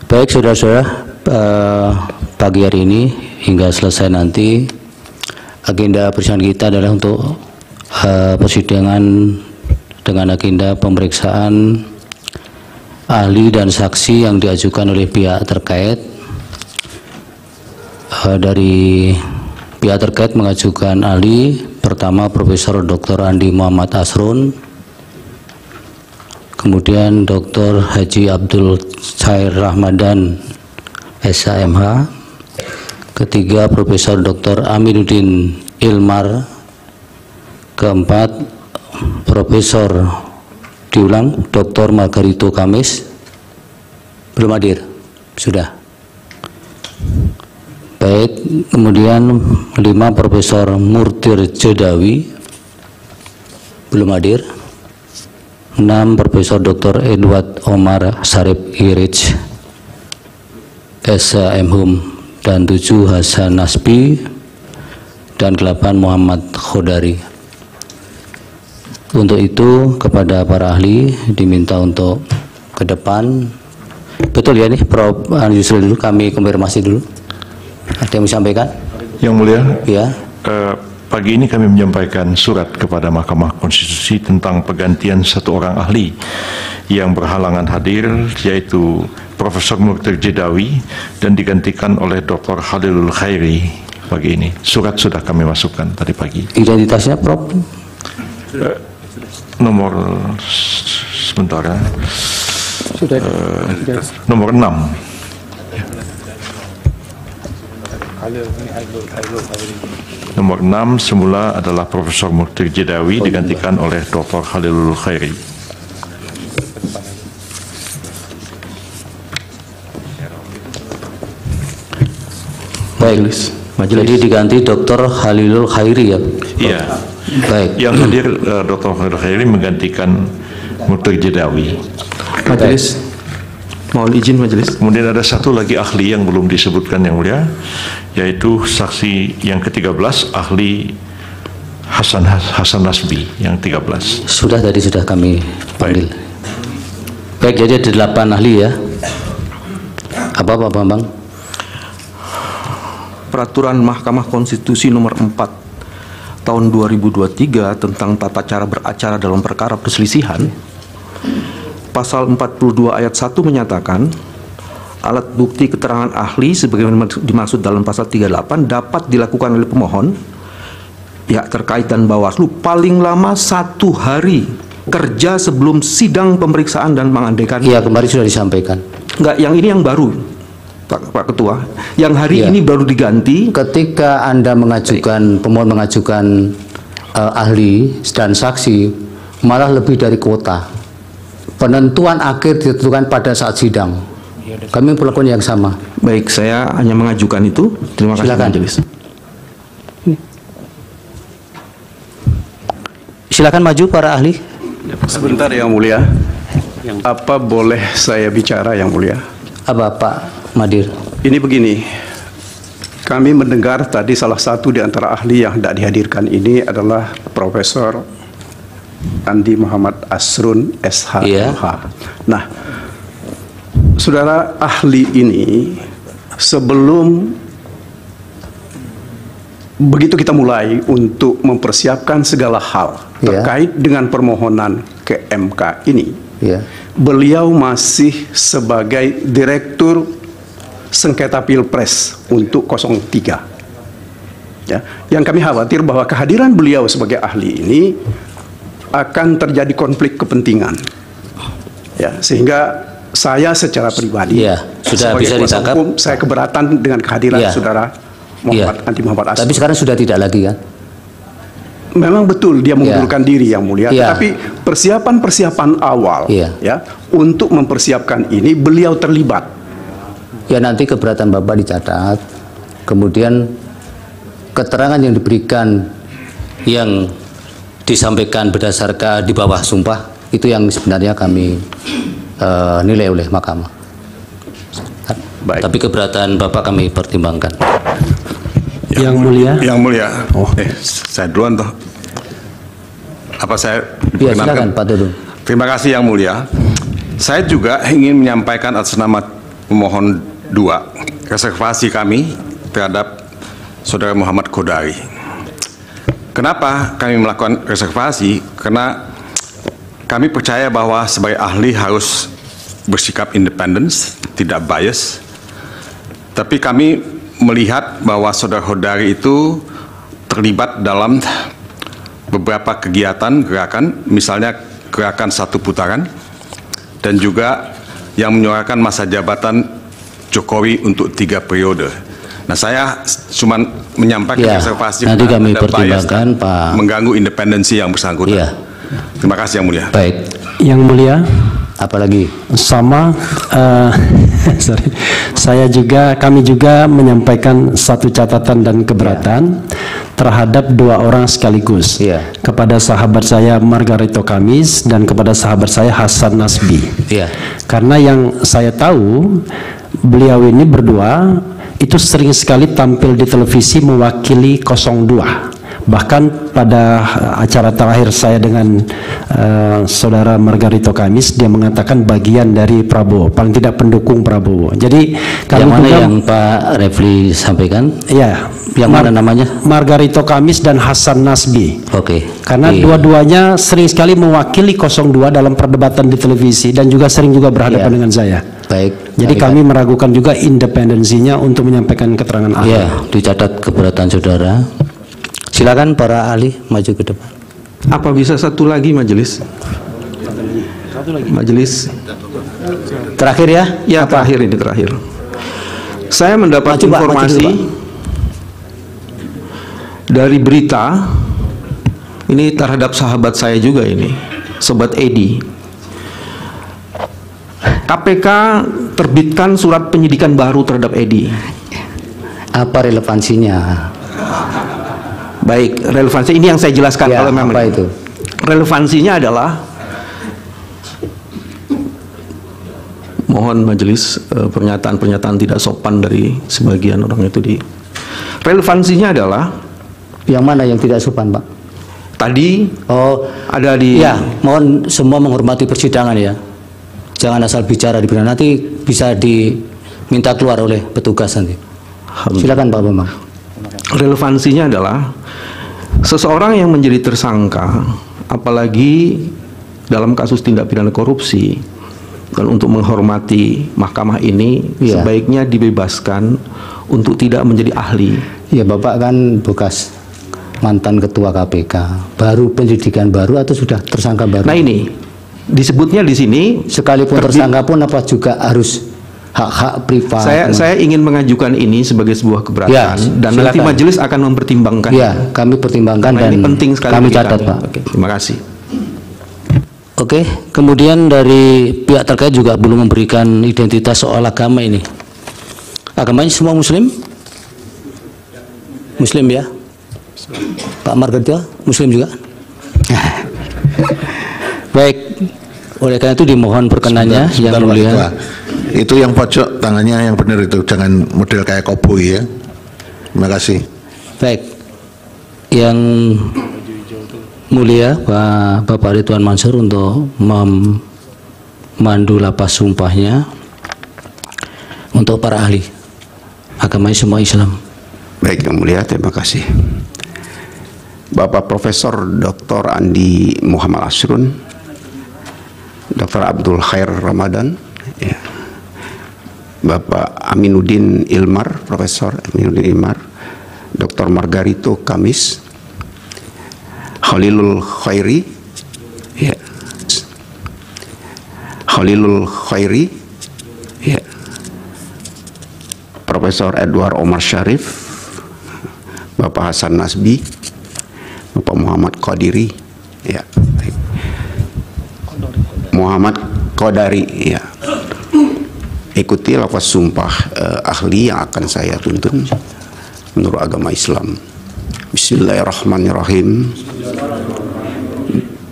Baik saudara-saudara, pagi hari ini hingga selesai nanti agenda persidangan kita adalah untuk persidangan dengan agenda pemeriksaan ahli dan saksi yang diajukan oleh pihak terkait. Dari pihak terkait mengajukan ahli pertama Profesor Dr. Andi Muhammad Asrun, kemudian Dr. Haji Abdul Cair Ramadan SHMH, ketiga Profesor Dr. Aminuddin Ilmar, keempat Profesor Dr. Margarito Kamis. Belum hadir? Sudah. Baik, kemudian 5 Profesor Murtir Jodawi, belum hadir. 6 Profesor Dr. Edward Omar Sarip Irij SHMHUM, dan 7 Hasan Nasbi, dan 8 Muhammad Khodari. Untuk itu kepada para ahli diminta untuk ke depan. Betul ya nih Prof. Yusril, dulu kami konfirmasi dulu. Ada yang disampaikan? Yang mulia, ya. Pagi ini kami menyampaikan surat kepada Mahkamah Konstitusi tentang penggantian satu orang ahli yang berhalangan hadir, yaitu Profesor Murtir Jodawi, dan digantikan oleh Dr. Khalilul Khairi pagi ini. Surat sudah kami masukkan tadi pagi. Identitasnya Prof? Nomor sebentar ya. Nomor 6. Nomor 6 semula adalah Profesor Murtir Jodawi, digantikan oleh Dr. Khalilul Khairi. Baik, jadi diganti Dr. Khalilul Khairi ya? Iya. Baik. Yang hadir Dr. Khalilul Khairi menggantikan Murtir Jodawi. Majelis, mohon izin majelis. Kemudian ada satu lagi ahli yang belum disebutkan yang mulia, yaitu saksi yang ke-13, ahli Hasan Nasbi yang 13. Sudah kami panggil. Baik, jadi ada 8 ahli ya. Apa Pak Bambang? Peraturan Mahkamah Konstitusi nomor 4 tahun 2023 tentang tata cara beracara dalam perkara perselisihan, pasal 42 ayat 1 menyatakan alat bukti keterangan ahli sebagaimana dimaksud dalam pasal 38 dapat dilakukan oleh pemohon, pihak terkait dan Bawaslu paling lama 1 hari kerja sebelum sidang pemeriksaan dan mengandaikan. Iya, kemarin sudah disampaikan. Enggak, yang ini yang baru Pak Ketua, yang hari ini baru diganti. Ketika Anda mengajukan, pemohon mengajukan ahli dan saksi, malah lebih dari kuota. Penentuan akhir ditentukan pada saat sidang. Kami melakukan yang sama. Baik, saya hanya mengajukan itu. Terima kasih majelis. Silakan maju para ahli. Sebentar yang mulia. Apa boleh saya bicara yang mulia? Apa Pak Madir? Ini begini. Kami mendengar tadi salah satu di antara ahli yang tidak dihadirkan ini adalah Profesor Andi Muhammad Asrun SHMH. Nah, saudara ahli ini sebelum begitu kita mulai untuk mempersiapkan segala hal terkait dengan permohonan ke MK ini, beliau masih sebagai Direktur Sengketa Pilpres untuk 03. Ya, yang kami khawatir bahwa kehadiran beliau sebagai ahli ini akan terjadi konflik kepentingan, ya, sehingga saya secara pribadi sudah bisa ditangkap. Hukum, saya keberatan dengan kehadiran saudara Andi Muhammad Asrun. Tapi sekarang sudah tidak lagi kan? Memang betul dia mengundurkan diri yang mulia, tapi persiapan awal ya untuk mempersiapkan ini beliau terlibat. Ya, nanti keberatan Bapak dicatat, kemudian keterangan yang diberikan yang disampaikan berdasarkan di bawah sumpah itu yang sebenarnya kami nilai oleh mahkamah. Tapi keberatan Bapak kami pertimbangkan. Yang mulia. Yang mulia. Saya duluan toh. Apa saya? Ya, silakan Pak Dudung. Terima kasih yang mulia. Saya juga ingin menyampaikan atas nama memohon 2 reservasi kami terhadap Saudara Muhammad Qodari. Kenapa kami melakukan reservasi? Karena kami percaya bahwa sebagai ahli harus bersikap independen, tidak bias. Tapi kami melihat bahwa Saudara Qodari itu terlibat dalam beberapa kegiatan gerakan, misalnya gerakan 1 putaran, dan juga yang menyuarakan masa jabatan Jokowi untuk 3 periode. Nah, saya cuma menyampaikan reservasi nanti kami pertimbangkan, Pak. Mengganggu independensi yang bersangkutan. Terima kasih Yang Mulia. Baik. Yang Mulia. Apalagi? Sama, kami juga menyampaikan satu catatan dan keberatan terhadap 2 orang sekaligus, kepada sahabat saya Margarito Kamis dan kepada sahabat saya Hasan Nasbi. Karena yang saya tahu, beliau ini berdua itu sering sekali tampil di televisi mewakili 02. Bahkan pada acara terakhir saya dengan saudara Margarito Kamis, dia mengatakan bagian dari Prabowo, paling tidak pendukung Prabowo. Jadi yang mana yang Pak Refli sampaikan? Ya, yang mana namanya? Margarito Kamis dan Hasan Nasbi. Oke. Karena dua-duanya sering sekali mewakili 02 dalam perdebatan di televisi dan juga sering juga berhadapan dengan saya. Baik. Jadi kami meragukan juga independensinya untuk menyampaikan keterangan ahli. Ya, dicatat keberatan saudara. Silakan para ahli maju ke depan. Apa bisa satu lagi majelis? Majelis. Terakhir ya? Ya, terakhir ini terakhir. Saya mendapat informasi dari berita ini terhadap sahabat saya juga ini, Sobat Edi. KPK terbitkan surat penyidikan baru terhadap Edi. Apa relevansinya? Baik, relevansi ini yang saya jelaskan oleh Memang. Apa itu? Relevansinya adalah, mohon majelis, pernyataan-pernyataan tidak sopan dari sebagian orang itu relevansinya adalah, yang mana yang tidak sopan, Pak? Tadi ada di. Ya, mohon semua menghormati persidangan ya. Jangan asal bicara di persidangan, nanti bisa diminta keluar oleh petugas nanti. Silakan Pak Bambang. Relevansinya adalah seseorang yang menjadi tersangka, apalagi dalam kasus tindak pidana korupsi, dan untuk menghormati mahkamah ini, sebaiknya dibebaskan untuk tidak menjadi ahli. Ya, Bapak kan bekas mantan ketua KPK, baru penyidikan baru atau sudah tersangka baru? Nah, ini disebutnya di sini, sekalipun tersangka pun apa juga harus hak-hak privat. Saya ingin mengajukan ini sebagai sebuah keberatan, dan nanti majelis akan mempertimbangkan. Ya, kami pertimbangkan dan ini penting sekali kami catat, Pak. Oke, terima kasih. Oke, kemudian dari pihak terkait juga belum memberikan identitas soal agama ini. Agamanya semua Muslim? Muslim ya? Pak Margarito Muslim juga? Baik, oleh karena itu dimohon perkenannya yang mulia. Itu yang pojok tangannya yang benar itu, jangan model kayak koboi ya. Terima kasih. Baik, yang mulia Bapak Ridwan Mansur untuk memandu lapas sumpahnya untuk para ahli agamanya semua Islam. Baik yang mulia, terima kasih. Bapak Profesor Dr. Andi Muhammad Asrun, Dr. Abdul Khair Ramadan, ya. Bapak Aminuddin Ilmar, Profesor Aminuddin Ilmar, Dr. Margarito Kamis, Khalilul Khairi, ya. Khalilul Khairi, ya. Profesor Edward Omar Syarif, Bapak Hasan Nasbi, Bapak Muhammad Qodiri, ya. Muhammad Qodari, ya. Ikuti lafaz sumpah ahli yang akan saya tuntun menurut agama Islam. Bismillahirrahmanirrahim.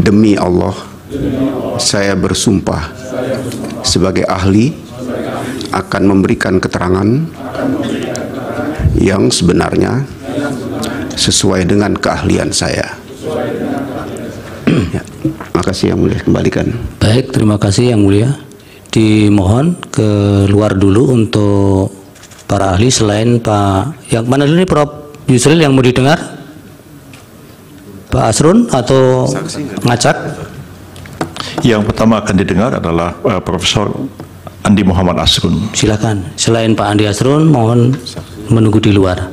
Demi Allah, saya bersumpah sebagai ahli akan memberikan keterangan yang sebenarnya sesuai dengan keahlian saya. Ya, makasih yang mulia, kembalikan. Baik, terima kasih yang mulia. dimohon keluar dulu untuk para ahli selain Pak yang mana dulu nih, Prof Yusril yang mau didengar? Pak Asrun atau Ngacak? Yang pertama akan didengar adalah Profesor Andi Muhammad Asrun. Silakan. Selain Pak Andi Asrun, mohon menunggu di luar.